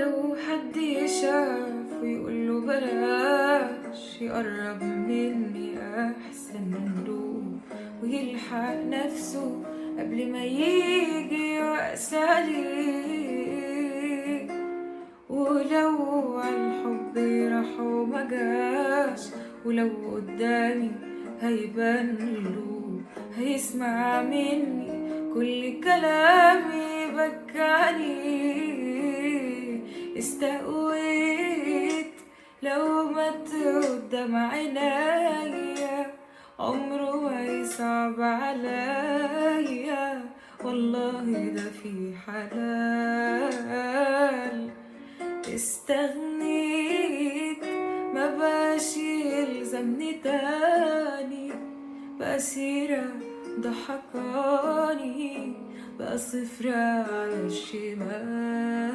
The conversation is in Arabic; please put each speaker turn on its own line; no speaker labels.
لو حد شاف ويقوله بلاش يقرب مني أحسن له، ويلحق نفسه قبل ما يجي يأس عليه. ولو عالحب راح وما جاش، ولو قدامي هيبان له، هيسمع مني كل كلامي بكاني. استقويت لو مات قدام عينيا، عمره ما يصعب عليا، والله ده في حلال. استغنيت ما بقاش يلزمني تاني، بقى سيرة ضحكاني، بقى صفر على الشمال.